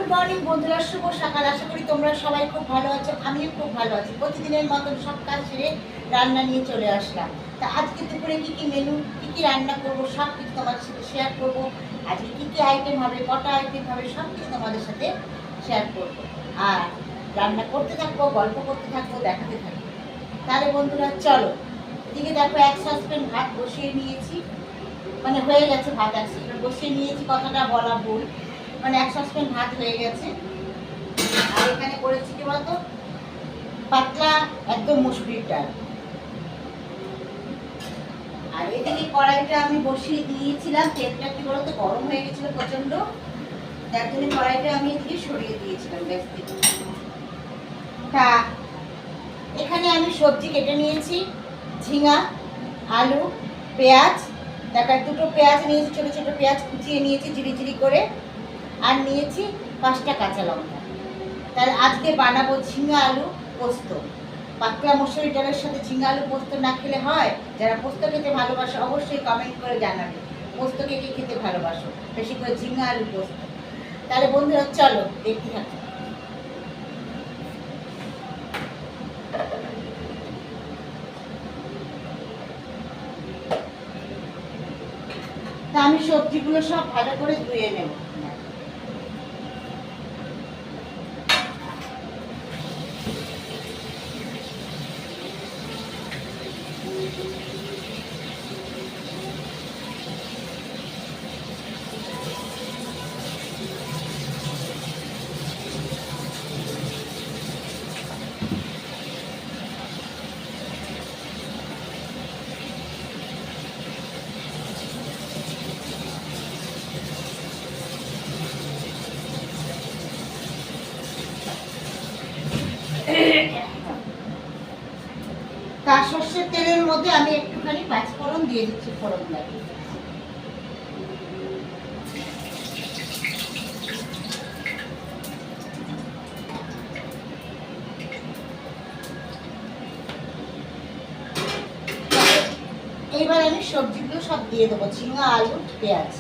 Good morning বন্ধুরা, শুভ সকাল। আশা করি তোমরা সবাই খুব ভালো আছো, আমিও খুব ভালো আছি। প্রতিদিনের মতন সব কাজ সেরে রান্না নিয়ে চলে আসলাম। তা আজকে দুপুরে কী কী মেনু, কী কী রান্না করবো সব কিছু তোমাদের সাথে শেয়ার করবো। আজকে কী কী আইটেম হবে, কটা আইটেম হবে, সব কিছু তোমাদের সাথে শেয়ার করবো। আর রান্না করতে থাকবো, গল্প করতে থাকবো, দেখাতে থাকবো। তাহলে বন্ধুরা চলো। এদিকে দেখো, এক সসপ্যান ভাত বসিয়ে নিয়েছি, মানে হয়ে গেছে ভাত। এক সসপ্যান বসিয়ে নিয়েছি, কথাটা বলা ভুল, মানে এক সসপ্যান ভাত হয়ে গেছে। আর এখানে করেছি কি বলতো, পাতলা একদম মুসুরির ডাল। আর এদিকে কড়াইটা আমি বসিয়ে দিয়েছিলাম, তেলটা কি বলতো গরম হয়ে গেছিল প্রচন্ড, তার জন্য কড়াইটা আমি এদিকে সরিয়ে দিয়েছিলাম গ্যাস থেকে। তা এখানে আমি সবজি কেটে নিয়েছি, ঝিঙা, আলু, পেঁয়াজ। দেখা দুটো পেঁয়াজ নিয়েছি, ছোটো ছোটো পেঁয়াজ কুচিয়ে নিয়েছি ঝিরি ঝিরি করে। আর নিয়েছি 5টা কাঁচা লঙ্কা। তাহলে আজকে বানাবো ঝিঙা আলু পোস্ত। পাতলা মসুরি ডালের সাথে ঝিঙা আলু পোস্ত না খেলে হয়? যারা পোস্ত খেতে ভালোবাসো অবশ্যই কমেন্ট করে জানাবে, পোস্ত কে কে খেতে ভালোবাসো, বেশি করে ঝিঙা আলু পোস্ত। তাহলে বন্ধুরা চলো দেখতে থাকো। তা আমি সবজিগুলো সব ভালো করে ধুয়ে নেব। তার সর্ষের তেলের মধ্যে আমি একটুখানি পাঁচফোড়ন দিয়ে দিচ্ছি, ফোড়ন লাগে। এইবার আমি সবজিগুলো সব দিয়ে দেবো, ঝিঙা, আলু, পেঁয়াজ।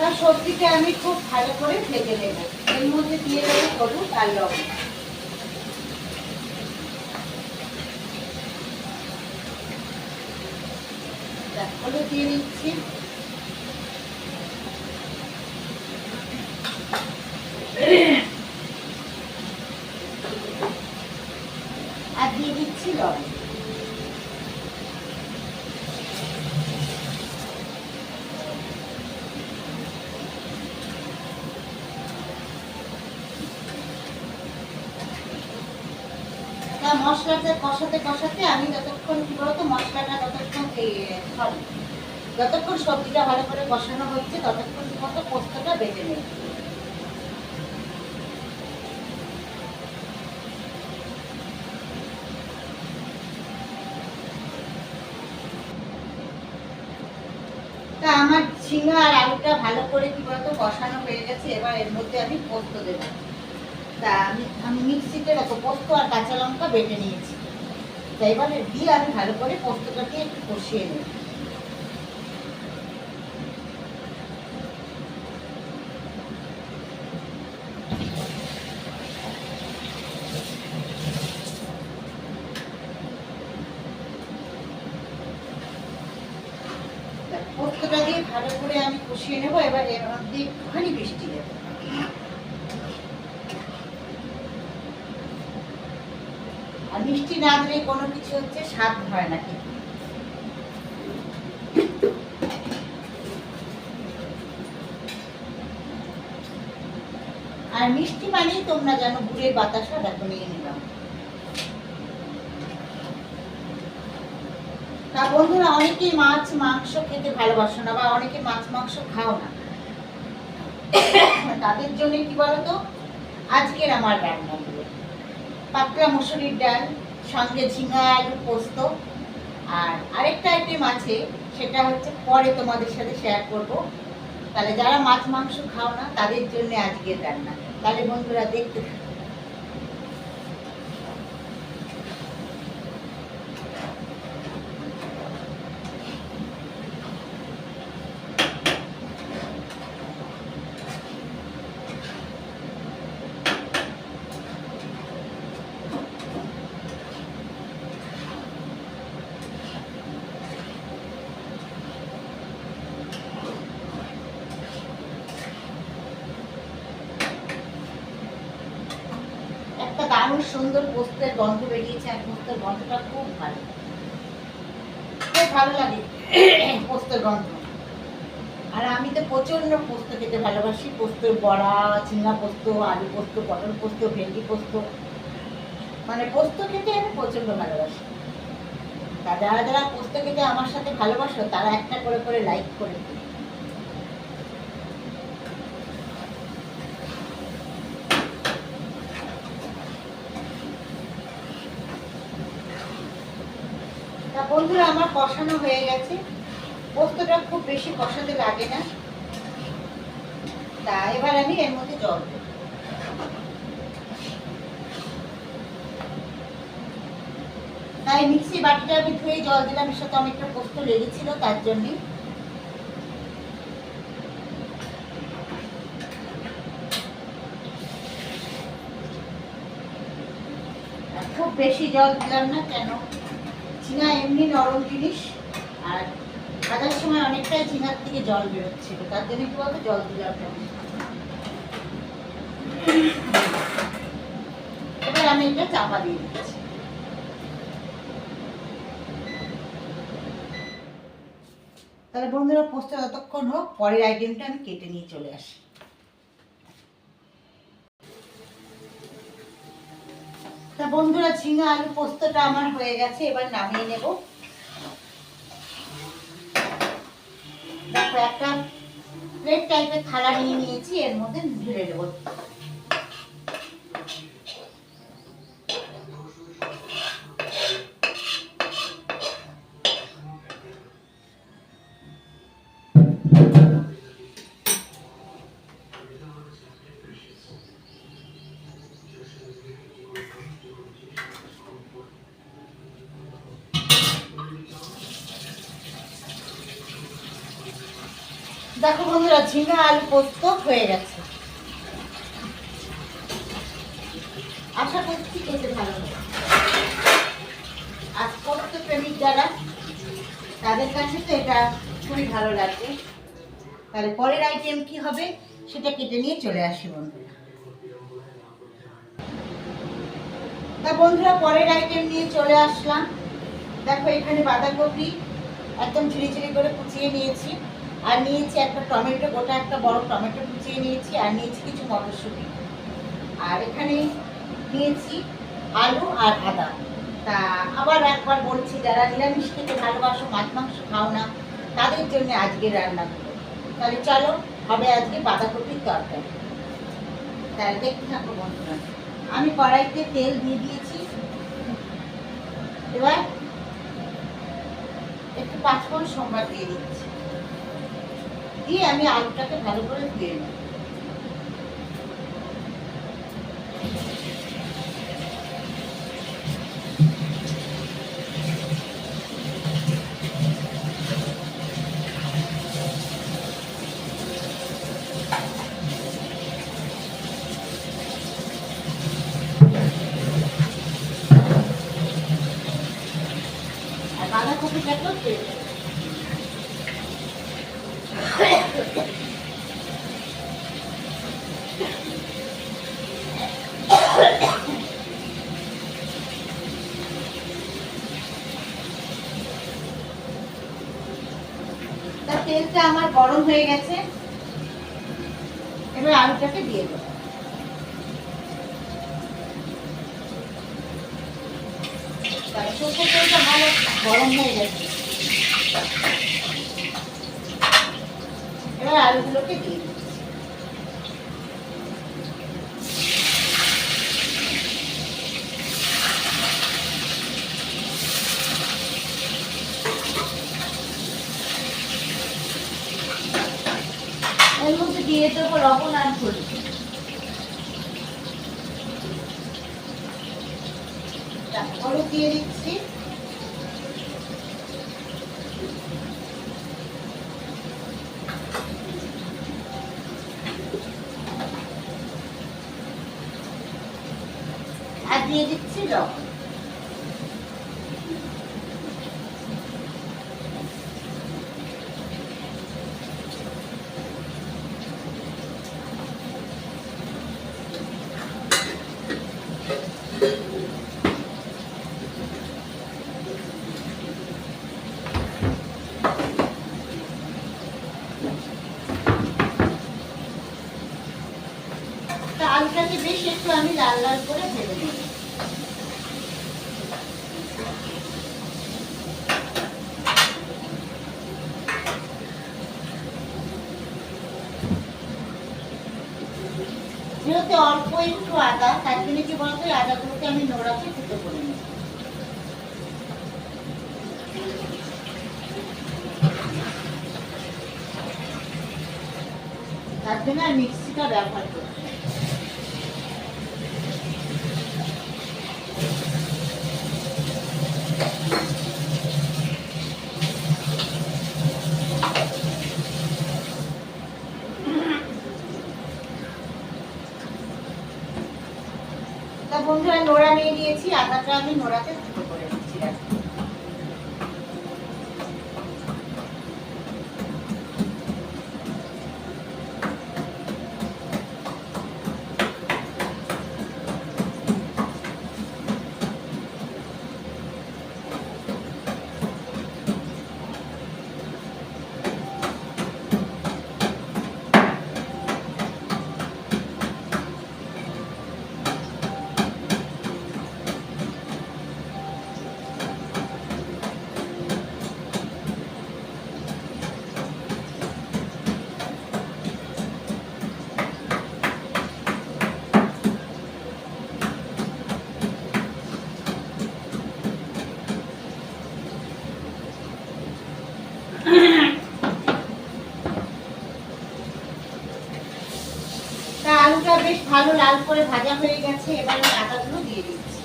তার সবজিটা আমি খুব ভালো করে ভেজে নেব। এর মধ্যে দিয়ে দেবো হলুদ আর লবণ। হলুদ দিয়ে দিচ্ছি, আর দিয়ে দিচ্ছি লবণ। মশলাটা কষাতে কষাতে আমি যতক্ষণ কি বলতো মশলাটা যতক্ষণ সবজিটা ভালো করে কষানো হচ্ছে ততক্ষণ মতো পোস্তটা বেটে নেব। তা আমার ঝিঙা আর আলুটা ভালো করে কি বলতো কষানো হয়ে গেছে। এবার এর মধ্যে আমি পোস্ত দেবো। তা আমি মিক্সিতে দেখো পোস্ত আর কাঁচা লঙ্কা বেটে নিয়েছি। তা এবারে দিয়ে আমি ভালো করে পোস্তটা দিয়ে একটু কষিয়ে নেব। পোস্তটা দিয়ে ভালো করে আমি কষিয়ে নেবো। এবার এর মধ্যে একটুখানি বৃষ্টি দেবো। আর মিষ্টি না দিলে কোনো কিছু হচ্ছে স্বাদ হয় না কিন্তু। আর মিষ্টি মানেই তোমরা জানো গুড়ের বাতাসা, দেখো নিয়ে নিলাম। তা বন্ধুরা, অনেকেই মাছ মাংস খেতে ভালোবাসো না, বা অনেকে মাছ মাংস খাও না, তাদের জন্য কি বলতো আজকের আমার রান্নাগুলো। পাতলা মসুরির ডাল, সঙ্গে ঝিঙা আলু পোস্ত। আর আরেকটা আইটেম আছে, সেটা হচ্ছে পরে তোমাদের সাথে শেয়ার করব। তাহলে যারা মাছ মাংস খাও না তাদের জন্য আজকের রান্না। তাহলে বন্ধুরা দেখতে থাকো। একটা দারুণ সুন্দর পোস্তের গন্ধ বেরিয়েছে, আর পোস্তের গন্ধটা খুব ভালো, খুব ভালো লাগে পোস্তের গন্ধ। আর আমি তো প্রচন্ড পোস্ত খেতে ভালোবাসি। পোস্তর বড়া, ঝিঙা পোস্ত, আলু পোস্ত, পটল পোস্ত, ভেন্ডি পোস্ত, মানে পোস্ত খেতে আমি প্রচন্ড ভালোবাসি। তা যারা যারা পোস্ত খেতে আমার সাথে ভালোবাসো তারা একটা করে করে লাইক করে দিও। তা বন্ধুরা আমার কষানো হয়ে গেছে। পোস্তটা খুব বেশি কষাতে লাগে না। তা এবার আমি এর মধ্যে জল দেব। তাই মিক্সি বাটিটা আমি ধুয়ে জল দিলাম, এর সাথে অনেকটা পোস্ত লেগেছিল তার জন্য। খুব বেশি জল দিলাম না, কেন ঝিঙা এমনি নরম জিনিস, আর ভাজার সময় অনেকটাই ঝিঙার থেকে জল বেরোচ্ছিল, তার জন্য কি বলতো জল দিলাম না। এবার আমি এটা চাপা দিয়ে দিচ্ছি। তাহলে বন্ধুরা পোস্ত যতক্ষণ হোক, পরের আইটেমটা আমি কেটে নিয়ে চলে আসি। তা বন্ধুরা ঝিঙা আলু পোস্তটা আমার হয়ে গেছে, এবার নামিয়ে নেব। দেখো একটা প্লেট টাইপের থালা নিয়ে নিয়েছি, এর মধ্যে ঢেলে দেবো। দেখো বন্ধুরা ঝিঙা আলু পোস্ত হয়ে গেছে। আশা করছি খেতে ভালো হবে। আর পোস্ত প্রেমিক যারা, তাদের কাছে তো এটা খুবই ভালো লাগবে। তাহলে পরের আইটেম কি হবে সেটা কেটে নিয়ে চলে আসি বন্ধুরা। তা বন্ধুরা পরের আইটেম নিয়ে চলে আসলাম। দেখো এখানে বাঁধাকপি একদম ঝিরি ঝিরি করে কুচিয়ে নিয়েছি, আর নিয়েছি একটা টমেটো, গোটা একটা বড় টমেটো কুচিয়ে নিয়েছি, আর নিয়েছি কিছু মটরশুঁটি, আর এখানে নিয়েছি আলু আর আদা। তা আবার একবার বলছি, যারা নিরামিষ খেতে ভালোবাসো, মাছ মাংস খাও না, তাদের জন্য আজকের রান্নাগুলো। তাহলে চলো হবে আজকে বাঁধাকপির তরকারি। তাহলে দেখতে থাকো বন্ধুরা। আমি কড়াইতে তেল দিয়ে দিয়েছি, এবার একটু পাঁচফোড়ন সম্বার দিয়ে দিচ্ছি, দিয়ে আমি আলুটাকে ভালো করে ধুয়ে নেব। আর বাঁধাকপিটাকেও ধুয়ে নেব। তেলটা আমার গরম হয়ে গেছে, এবার আলুটাকে দিয়ে দেবো। সরষের তেলটা ভালো গরম হয়ে গেছে, এবার আলুগুলোকে দিয়ে দিচ্ছি। লবণ আর হলুদ। হলুদ দিয়ে দিচ্ছি। আর দিয়ে দিচ্ছি লবণ। আলুটাকে বেশ একটু আমি লাল লাল করে ভেজে নেব। যেহেতু অল্প একটু আদা, তার জন্য কি বলতো আদাগুলোকে আমি নোড়াতে কুটো করে নেব। তার জন্য আমি মিক্সিটা ব্যবহার করি। বন্ধুরা নোড়া নিয়ে দিয়েছি, আদাটা আমি নোড়াতে কুটো করে নিচ্ছি। আলুটা বেশ ভালো লাল করে ভাজা হয়ে গেছে, এবার আমি আদাগুলো দিয়ে দিচ্ছি।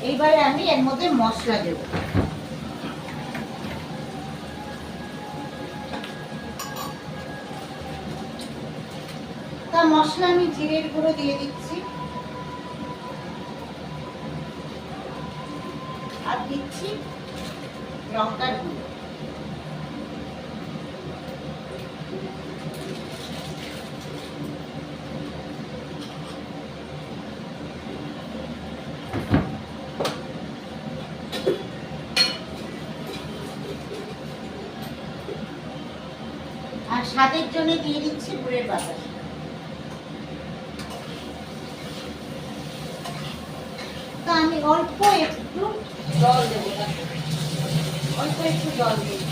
এইবারে আমি এর মধ্যে মশলা দেবো। মশলা আমি জিরের গুঁড়ো দিয়ে দিচ্ছি, আর দিচ্ছি লঙ্কার গুঁড়ো। আর স্বাদের জন্য দিয়ে দিচ্ছি গুড়ের বাতাস। আমি অল্প একটু জল দেবো, অল্প একটু জল দিই,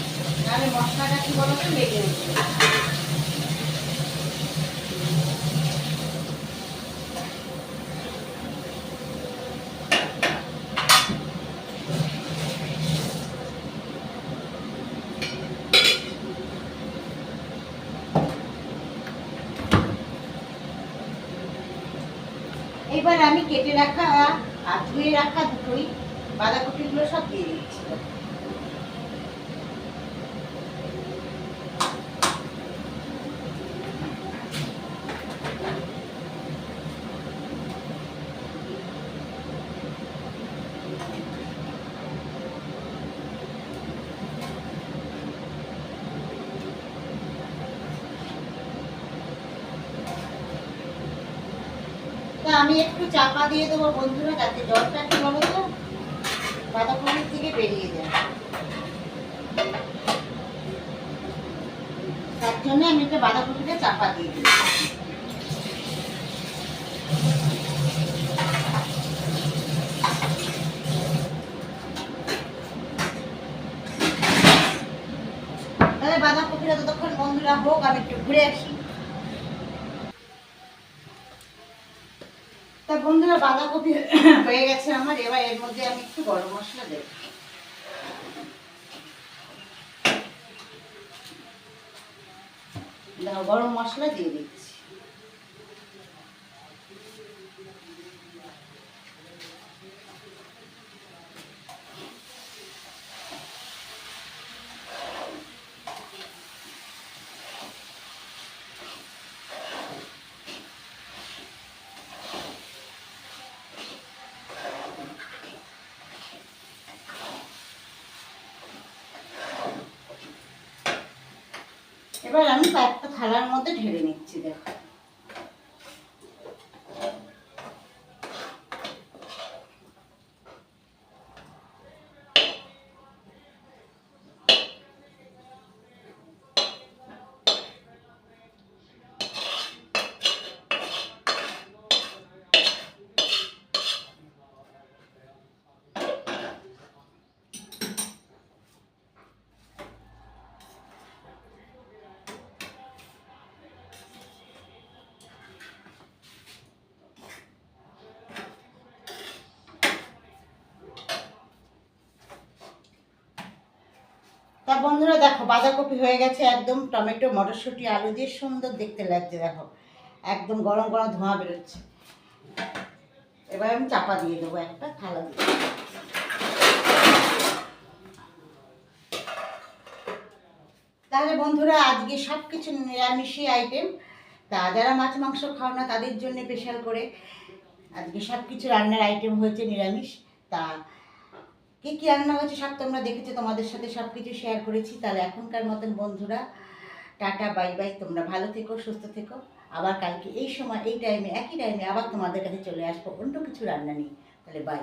তাহলে মশলাটা কি বলতো লেগে উঠবে। এবার আমি কেটে রাখা আর ধুয়ে রাখা দুটোই বাঁধাকপিগুলো সব দিয়ে দিচ্ছি। আমি একটু চাপা দিয়ে দেবো বন্ধুরা, যাতে জলটা কি বলতো বাঁধাকপির থেকে বেরিয়ে যায়। তার জন্য আমি একটা বাঁধাকপিটা চাপা দিয়ে দিই। তাহলে বাঁধাকপিটা ততক্ষণ বন্ধুরা ভাজাটা হোক, আমি একটু ঘুরে আসি। তা বন্ধুরা, বাঁধাকপি হয়ে গেছে আমার। এবার এর মধ্যে আমি একটু গরম মশলা দেব। গরম মশলা দিয়ে দিচ্ছি। এবার আমি কয়েকটা থালার মধ্যে ঢেলে নিচ্ছি। দেখো, তা বন্ধুরা দেখো, বাঁধাকপি হয়ে গেছে একদম। টমেটো, মটরশুঁটি, আলু দিয়ে সুন্দর দেখতে লাগছে। দেখো, একদম গরম গরম ধোঁয়া বেরোচ্ছে। এবার আমি চাপা দিয়ে দেবো একটা থালা দিয়ে। তাহলে বন্ধুরা, আজকে সব কিছু নিরামিষই আইটেম। তা যারা মাছ মাংস খাও না তাদের জন্য স্পেশাল করে আজকে সব কিছু রান্নার আইটেম হয়েছে নিরামিষ। তা কী কী রান্না হয়েছে সব তোমরা দেখেছো, তোমাদের সাথে সব কিছু শেয়ার করেছি। তাহলে এখনকার মতন বন্ধুরা, টাটা, বাই বাই। তোমরা ভালো থেকো, সুস্থ থেকো। আবার কালকে এই সময়, এই টাইমে, একই টাইমে আবার তোমাদের কাছে চলে আসবো অন্য কিছু রান্না নিয়ে। তাহলে বাই।